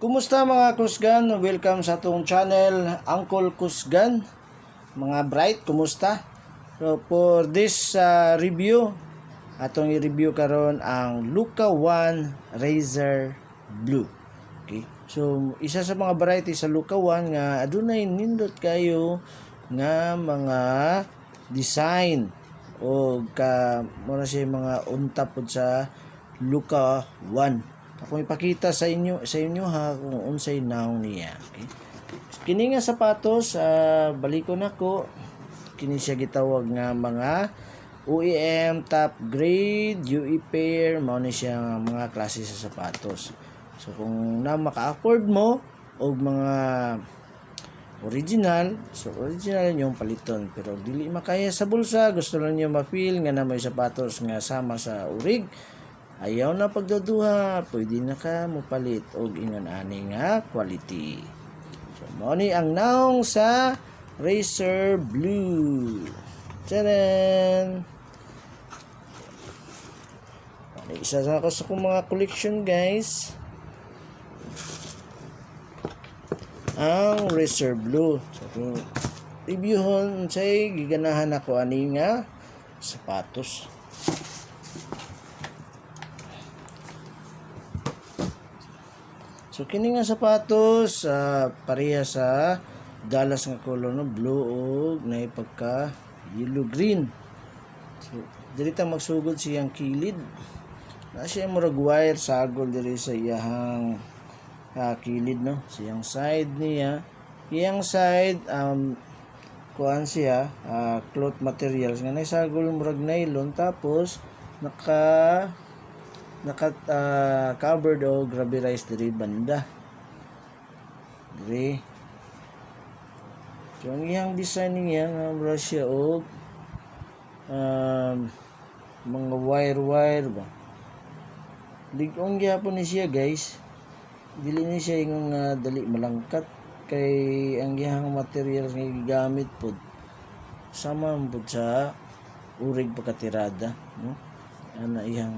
Kumusta mga Kusgan? Welcome sa atong channel, Uncle Kusgan. Mga bright, kumusta? So for this review, atong i-review karon ang Luka 1 Razor Blue. Okay? So isa sa mga variety sa Luka 1 nga adunay nindot kayo nga mga design o muna siya mga unta pod sa Luka 1. Ako ipakita sa inyo ha kung unsay naong niya. Okay? Kini nga sapatos balikon nako. Kini siya gitawag nga mga OEM top grade UE pair mao ni siya nga mga klase sa sapatos. So kung na maka-afford mo og mga original, so original yung paliton, pero dili makaya sa bulsa, gusto lang niyo ma-feel nga na may sapatos nga sama sa urig, ayaw na pagduduha, pwede na ka mupalit og ingon ani nga quality. So mao ni ang naong sa Razor Blue. Taran! Isa sa ako sa kong mga collection, guys, ang Razor Blue. So kung reviewon say giganahan ako ani nga sapatos. So kini nga sapatos pareha sa Dallas nga color no, blue og nay pagka yellow green. So diri ta magsugod siyang kilid. Na siya murag wire sagol diri sa iyahang kilid no, siyang side niya. Iyang side kuan siya cloth materials nga nay sagol murag nylon, tapos naka covered o rubberized diri banda diri. So ang iyang design niya nga mura siya og mga wire ba, ligong gyapon ni siya, guys. Dili ni siya yung dali malangkat, kay ang iyang materials nga gigamit pod sama pod sa urig pagkatirada no, ana iyang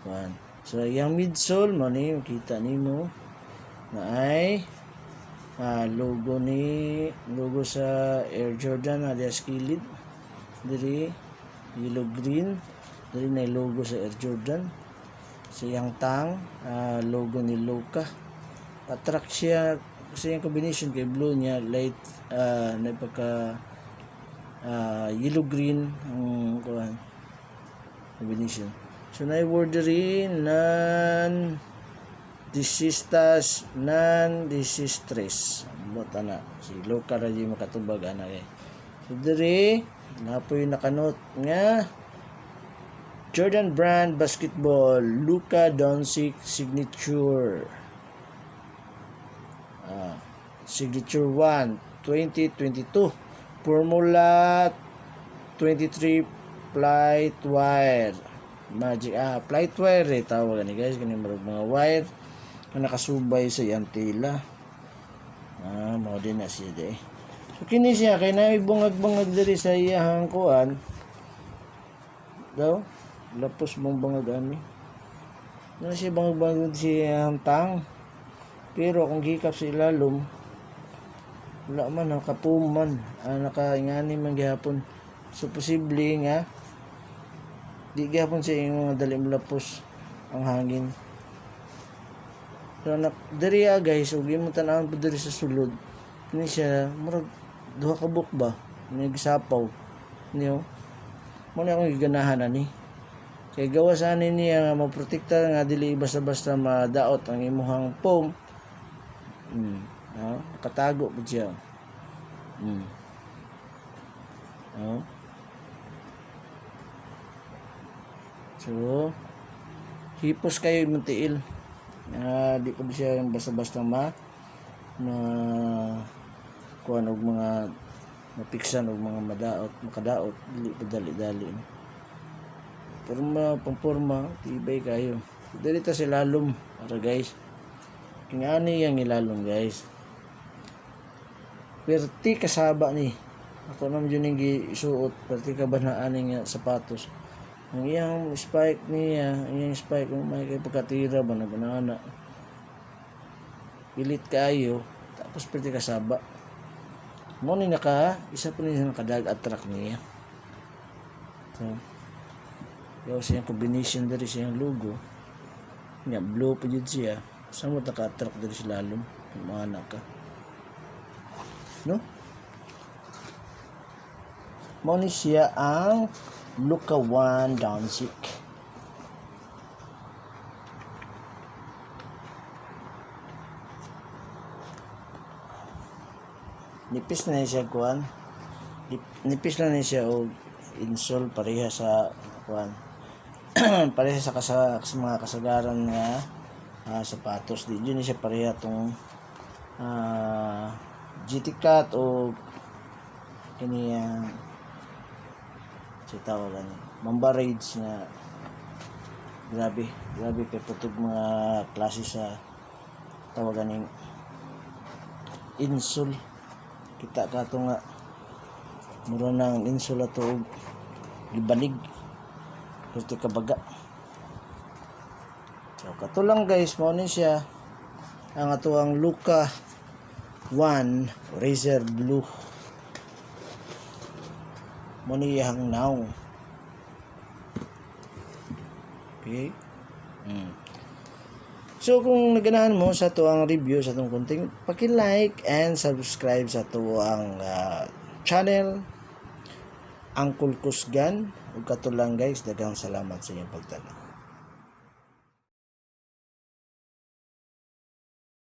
kuan. So iyang midsole mo ni makita nimo na ay logo sa Air Jordan alias kilid diri yellow green, diri na logo sa Air Jordan. Sa iyang tang logo ni Luka. Attract siya sa iyang combination kay blue niya light na pagka yellow green ang kuan combination. So na word diri non distress. Bota na si Luka ra di makatubag ana kay. So diri napoy nakanot nga Jordan Brand Basketball Luka Doncic Signature Signature 1 2022 Formula 23 Flight Wire Magic Flight Wire tawag ni, guys, kani mga wire na nakasubay sa iyang tela. Mao din na siya de. So kini siya kay na bungag-bungag diri sa iyang kuan daw lapos mong bangag ani na siya bangag siyang tang, pero kung gikap sa ilalom wala man nakapuman nakaingani man gihapon. So posible nga di gihapon siya yung mga dali malapos ang hangin. So diri guys, ug imo tan-awon po diri sa sulod ni siya murag duha ka buk ba nagsapaw niyo mo na akong giganahan ani. Kay gawa sa niya nga maprotekta nga dili basta-basta madaot ang imuhang foam. Katago po siya. So hipos kayo imong tiil. Di po siya yung basta-basta kuan og mga mapiksan og mga makadaot dili pa dali-dali. Pamporma tibay kayo. Dili ta sa lalom para, guys. Kingani yang ilalom, guys. Perti kasaba ni. Ako naman yun yung gisuot. Perti kabanaan nga sapatos. Ang iyang spike niya, iyang spike kung may kay pagkatira ba na banana. pilit kayo tapos pwede kasaba mo ni naka isa pa niya nakadag attract niya. So yaw siyang combination dari siyang logo nga blue pa jud siya sa mo naka-attract dari si lalom mga anak ka no. Mo ni siya ang Luka 1 Doncic. Nipis na siya kuan. Nipis na siya og insole pareha sa kuan. Pareha sa mga kasagaran nga sapatos di yun siya pareha tong GT Cut o kaniyang tawagan Mamba Raids na grabe kay putog mga klase sa tawagan ng insole. Kita ka ito nga mura ng insole ato gibanig pwede kabaga. So kato lang guys, mo ni siya ang ato ang Luka 1 Razer Blue mo ni yang now. Okay. So kung naganahan mo sa to ang review sa itong content, paki-like and subscribe sa to ang channel Uncle Kusgan. Ug kato lang guys, daghang salamat sa inyong pagtanaw.